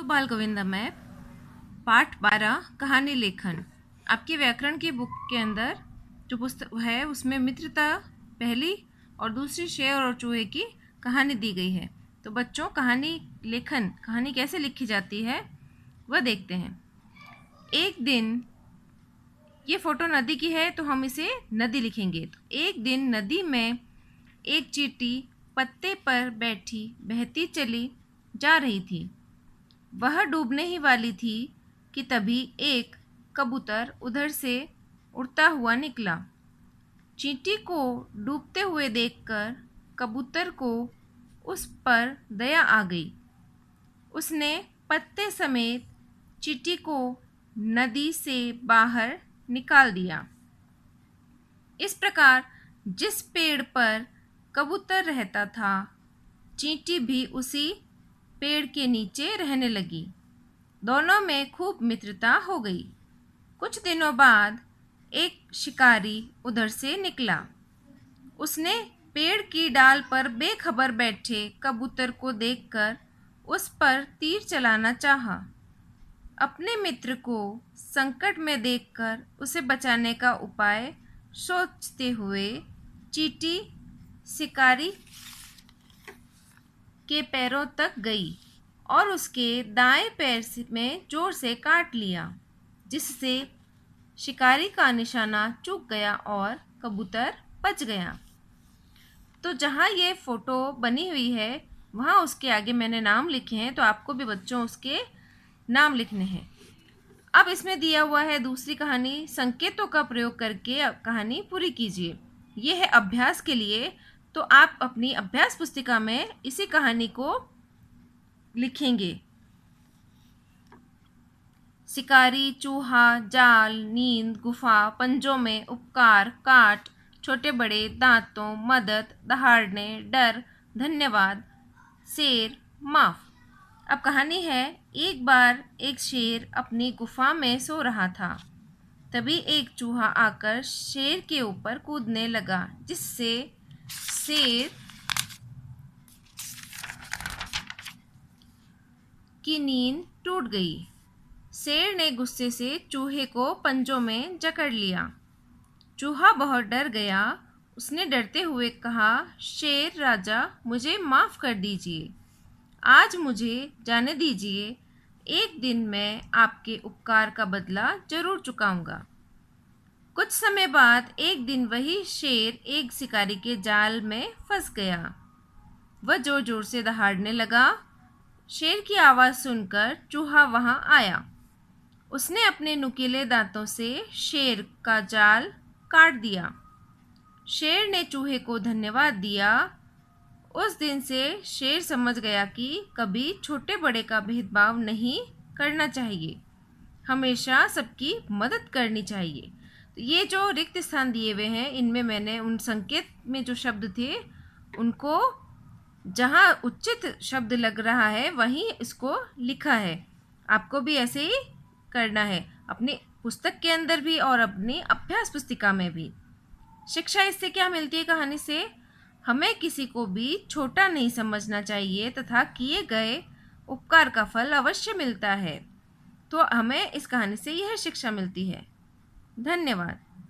बाल गोविंदा में पाठ 12 कहानी लेखन। आपके व्याकरण की बुक के अंदर जो पुस्तक है उसमें मित्रता पहली और दूसरी शेर और चूहे की कहानी दी गई है। तो बच्चों, कहानी कैसे लिखी जाती है वह देखते हैं। एक दिन, ये फोटो नदी की है तो हम इसे नदी लिखेंगे। तो एक दिन नदी में एक चींटी पत्ते पर बैठी बहती चली जा रही थी। वह डूबने ही वाली थी कि तभी एक कबूतर उधर से उड़ता हुआ निकला। चींटी को डूबते हुए देखकर कबूतर को उस पर दया आ गई। उसने पत्ते समेत चींटी को नदी से बाहर निकाल दिया। इस प्रकार जिस पेड़ पर कबूतर रहता था, चींटी भी उसी पेड़ के नीचे रहने लगी। दोनों में खूब मित्रता हो गई। कुछ दिनों बाद एक शिकारी उधर से निकला। उसने पेड़ की डाल पर बेखबर बैठे कबूतर को देखकर उस पर तीर चलाना चाहा। अपने मित्र को संकट में देखकर उसे बचाने का उपाय सोचते हुए चींटी शिकारी के पैरों तक गई और उसके दाएं पैर में जोर से काट लिया, जिससे शिकारी का निशाना चूक गया और कबूतर बच गया। तो जहाँ ये फोटो बनी हुई है वहाँ उसके आगे मैंने नाम लिखे हैं, तो आपको भी बच्चों उसके नाम लिखने हैं। अब इसमें दिया हुआ है दूसरी कहानी। संकेतों का प्रयोग करके कहानी पूरी कीजिए। ये है अभ्यास के लिए, तो आप अपनी अभ्यास पुस्तिका में इसी कहानी को लिखेंगे। शिकारी, चूहा, जाल, नींद, गुफा, पंजों में, उपकार, काट, छोटे बड़े, दांतों, मदद, दहाड़ने, डर, धन्यवाद, शेर, माफ। अब कहानी है। एक बार एक शेर अपनी गुफा में सो रहा था। तभी एक चूहा आकर शेर के ऊपर कूदने लगा, जिससे शेर की नींद टूट गई। शेर ने गुस्से से चूहे को पंजों में जकड़ लिया। चूहा बहुत डर गया। उसने डरते हुए कहा, शेर राजा, मुझे माफ़ कर दीजिए। आज मुझे जाने दीजिए। एक दिन मैं आपके उपकार का बदला जरूर चुकाऊंगा। कुछ समय बाद एक दिन वही शेर एक शिकारी के जाल में फंस गया। वह जोर जोर से दहाड़ने लगा। शेर की आवाज़ सुनकर चूहा वहां आया। उसने अपने नुकीले दांतों से शेर का जाल काट दिया। शेर ने चूहे को धन्यवाद दिया। उस दिन से शेर समझ गया कि कभी छोटे बड़े का भेदभाव नहीं करना चाहिए, हमेशा सबकी मदद करनी चाहिए। तो ये जो रिक्त स्थान दिए हुए हैं, इनमें मैंने उन संकेत में जो शब्द थे उनको जहाँ उचित शब्द लग रहा है वहीं इसको लिखा है। आपको भी ऐसे ही करना है, अपनी पुस्तक के अंदर भी और अपनी अभ्यास पुस्तिका में भी। शिक्षा इससे क्या मिलती है कहानी से? हमें किसी को भी छोटा नहीं समझना चाहिए तथा किए गए उपकार का फल अवश्य मिलता है। तो हमें इस कहानी से यह शिक्षा मिलती है। धन्यवाद।